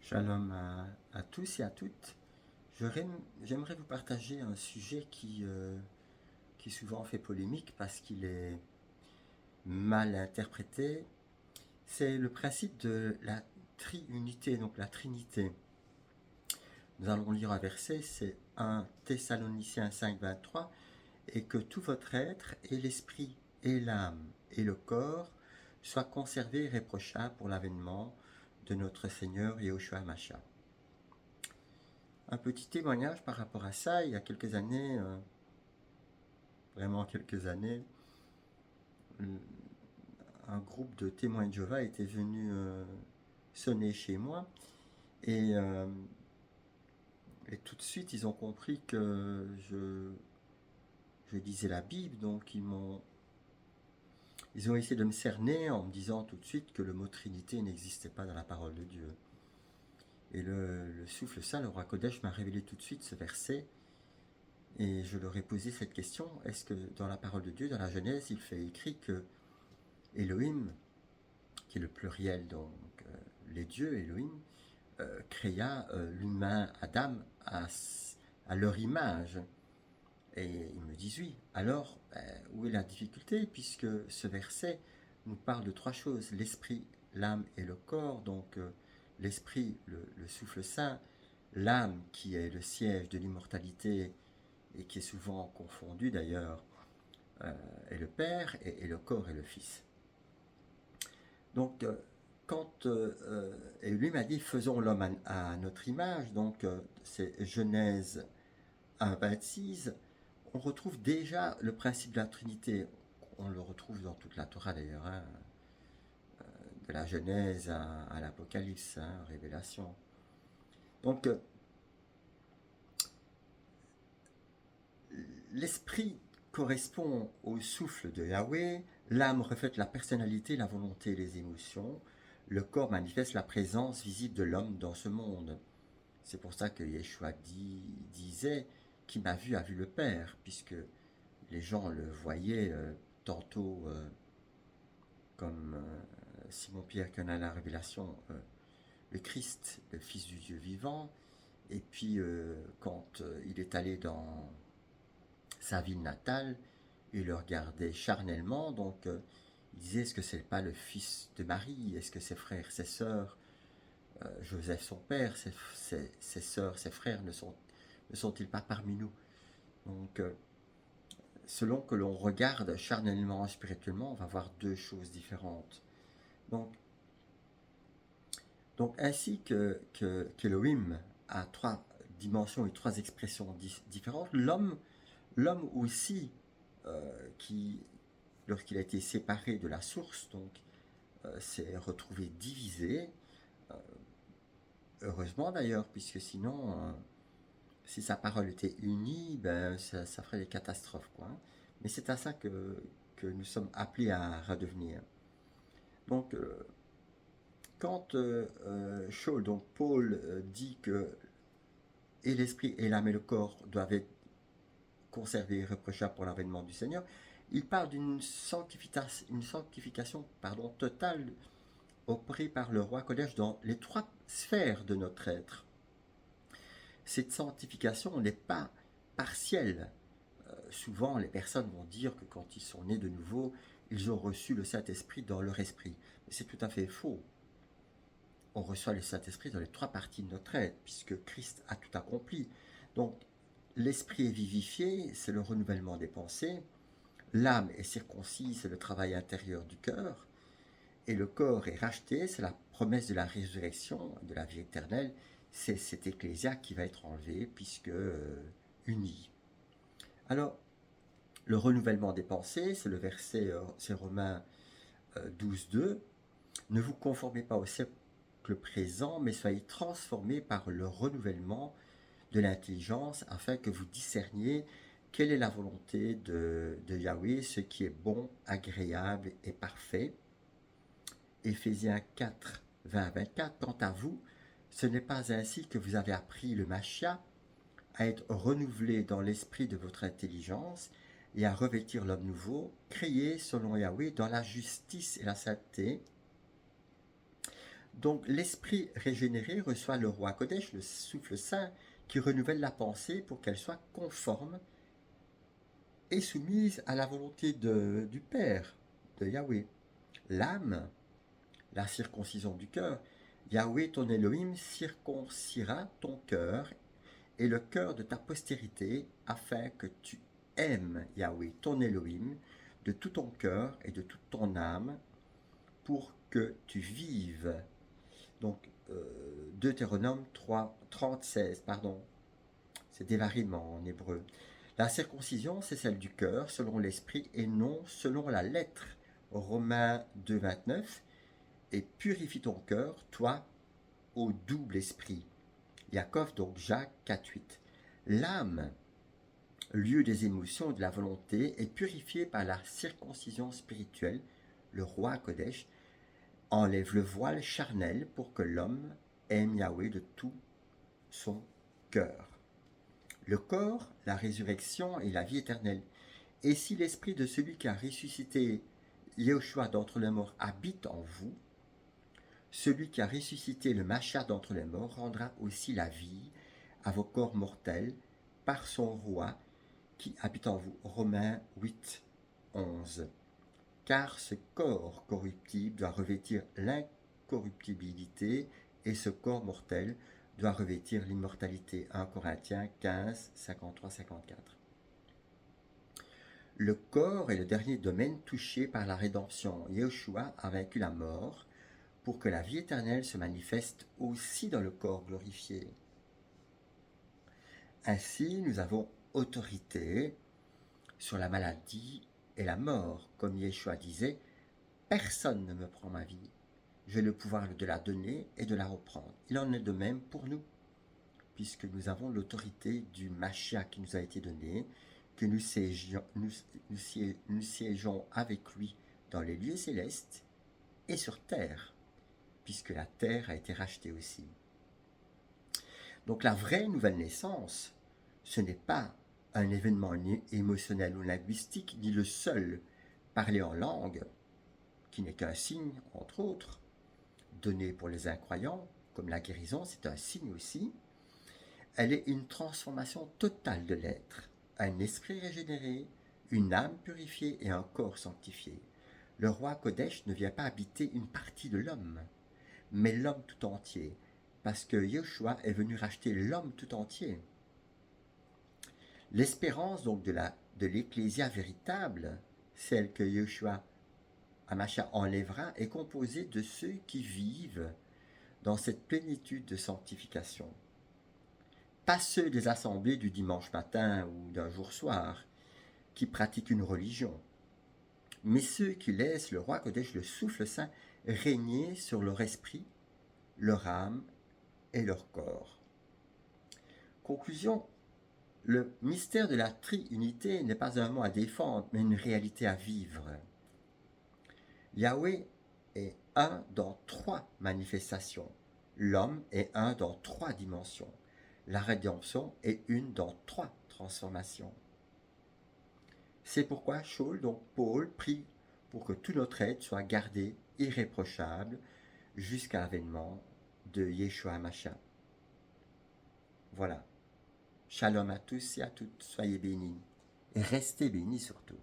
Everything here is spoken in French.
Shalom à tous et à toutes. J'aimerais vous partager un sujet qui souvent fait polémique parce qu'il est mal interprété. C'est le principe de la triunité, donc la Trinité. Nous allons lire un verset, c'est 1 Thessaloniciens 5, 23, et que tout votre être, et l'esprit, et l'âme, et le corps, soient conservés irréprochables pour l'avènement de notre Seigneur Yahushua Mashiach. Un petit témoignage par rapport à ça. Il y a quelques années, vraiment quelques années, un groupe de témoins de Jéhovah était venu sonner chez moi et, euh, et tout de suite ils ont compris que je lisais la Bible, donc ils ont essayé de me cerner en me disant tout de suite que le mot Trinité n'existait pas dans la parole de Dieu. Et le souffle saint, le roi Kodesh, m'a révélé tout de suite ce verset. Et je leur ai posé cette question, est-ce que dans la parole de Dieu, dans la Genèse, il fait écrit que Elohim, qui est le pluriel, donc les dieux, Elohim, créa l'humain Adam à leur image. Et ils me disent oui. Alors, où est la difficulté? Puisque ce verset nous parle de trois choses, l'esprit, l'âme et le corps. Donc, l'esprit, le souffle saint, l'âme qui est le siège de l'immortalité et qui est souvent confondu d'ailleurs, est le Père et le corps est le Fils. Donc, quand et lui m'a dit faisons l'homme à notre image, donc c'est Genèse 1,26, on retrouve déjà le principe de la Trinité. On le retrouve dans toute la Torah d'ailleurs, hein, de la Genèse à l'Apocalypse, hein, Révélation. Donc, l'esprit correspond au souffle de Yahweh, l'âme reflète la personnalité, la volonté et les émotions, le corps manifeste la présence visible de l'homme dans ce monde. C'est pour ça que Yeshua disait « Qui m'a vu a vu le Père », puisque les gens le voyaient tantôt comme Simon-Pierre qui en a la révélation, le Christ, le Fils du Dieu vivant, et puis quand il est allé dans sa ville natale, il le regardait charnellement, donc il disait est-ce que c'est pas le fils de Marie, est-ce que ses frères, ses sœurs, Joseph son père, ses sœurs, ses frères ne sont-ils pas parmi nous? Donc selon que l'on regarde charnellement, spirituellement, on va voir deux choses différentes. Donc, ainsi qu'Elohim a trois dimensions et trois expressions différentes, l'homme aussi, qui, lorsqu'il a été séparé de la source, donc s'est retrouvé divisé, heureusement d'ailleurs, puisque sinon, si sa parole était unie, ben, ça ferait des catastrophes, quoi. Mais c'est à ça que nous sommes appelés à redevenir. Donc, quand Shaul, donc Paul, dit que et l'esprit et l'âme et le corps doivent être conservés irréprochables pour l'avènement du Seigneur, il parle d'une sanctification totale opérée par le roi Kodesh dans les trois sphères de notre être. Cette sanctification n'est pas partielle. Souvent, les personnes vont dire que quand ils sont nés de nouveau, ils ont reçu le Saint-Esprit dans leur esprit. Mais c'est tout à fait faux. On reçoit le Saint-Esprit dans les trois parties de notre être, puisque Christ a tout accompli. Donc, l'esprit est vivifié, c'est le renouvellement des pensées. L'âme est circoncise, c'est le travail intérieur du cœur. Et le corps est racheté, c'est la promesse de la résurrection, de la vie éternelle. C'est cet ecclésia qui va être enlevé, puisque uni. Alors, le renouvellement des pensées, c'est le verset, c'est Romains 12, 2. Ne vous conformez pas au siècle présent, mais soyez transformés par le renouvellement de l'intelligence, afin que vous discerniez quelle est la volonté de Yahweh, ce qui est bon, agréable et parfait. Éphésiens 4, 20 à 24. Quant à vous, ce n'est pas ainsi que vous avez appris le Mashiach, à être renouvelé dans l'esprit de votre intelligence et à revêtir l'homme nouveau, créé selon Yahweh dans la justice et la sainteté. Donc l'esprit régénéré reçoit le roi Kodesh, le souffle saint, qui renouvelle la pensée pour qu'elle soit conforme et soumise à la volonté du Père, de Yahweh. L'âme, la circoncision du cœur, Yahweh ton Elohim circoncira ton cœur et le cœur de ta postérité, afin que tu aimes Yahweh ton Elohim de tout ton cœur et de toute ton âme, pour que tu vives. Donc, Deutéronome 3, 36, pardon, c'est dévarimant en hébreu. La circoncision, c'est celle du cœur, selon l'esprit, et non selon la lettre. Romains 2, 29, et purifie ton cœur, toi, au double esprit. Yaakov, donc Jacques 4, 8. L'âme, lieu des émotions et de la volonté, est purifiée par la circoncision spirituelle. Le roi Kodesh enlève le voile charnel pour que l'homme aime Yahweh de tout son cœur. Le corps, la résurrection et la vie éternelle. Et si l'esprit de celui qui a ressuscité Yahushua d'entre les morts habite en vous, celui qui a ressuscité le Mashiach d'entre les morts rendra aussi la vie à vos corps mortels par son roi qui habite en vous. Romains 8, 11. Car ce corps corruptible doit revêtir l'incorruptibilité et ce corps mortel doit revêtir l'immortalité. 1 Corinthiens 15, 53-54. Le corps est le dernier domaine touché par la rédemption. Yahushua a vaincu la mort pour que la vie éternelle se manifeste aussi dans le corps glorifié. Ainsi, nous avons autorité sur la maladie et la mort. Comme Yeshua disait, personne ne me prend ma vie. J'ai le pouvoir de la donner et de la reprendre. Il en est de même pour nous, puisque nous avons l'autorité du Mashiach qui nous a été donnée, que nous siégeons avec lui dans les lieux célestes et sur terre, puisque la terre a été rachetée aussi. Donc la vraie nouvelle naissance, ce n'est pas un événement émotionnel ou linguistique, ni le seul parler en langue, qui n'est qu'un signe, entre autres, donné pour les incroyants, comme la guérison, c'est un signe aussi. Elle est une transformation totale de l'être, un esprit régénéré, une âme purifiée et un corps sanctifié. Le roi Kodesh ne vient pas habiter une partie de l'homme, mais l'homme tout entier, parce que Yeshua est venu racheter l'homme tout entier. L'espérance donc de l'ecclésia véritable, celle que Yeshua Hamashiach enlèvera, est composée de ceux qui vivent dans cette plénitude de sanctification. Pas ceux des assemblées du dimanche matin ou d'un jour soir, qui pratiquent une religion, mais ceux qui laissent le roi Kodesh, le souffle saint, régner sur leur esprit, leur âme et leur corps. Conclusion, le mystère de la triunité n'est pas un mot à défendre, mais une réalité à vivre. Yahweh est un dans 3 manifestations. L'homme est un dans 3 dimensions. La rédemption est une dans 3 transformations. C'est pourquoi Shaul, donc Paul, prie pour que tout notre être soit gardé irréprochable jusqu'à l'avènement de Yeshua Mashiach. Voilà. Shalom à tous et à toutes. Soyez bénis. Et restez bénis surtout.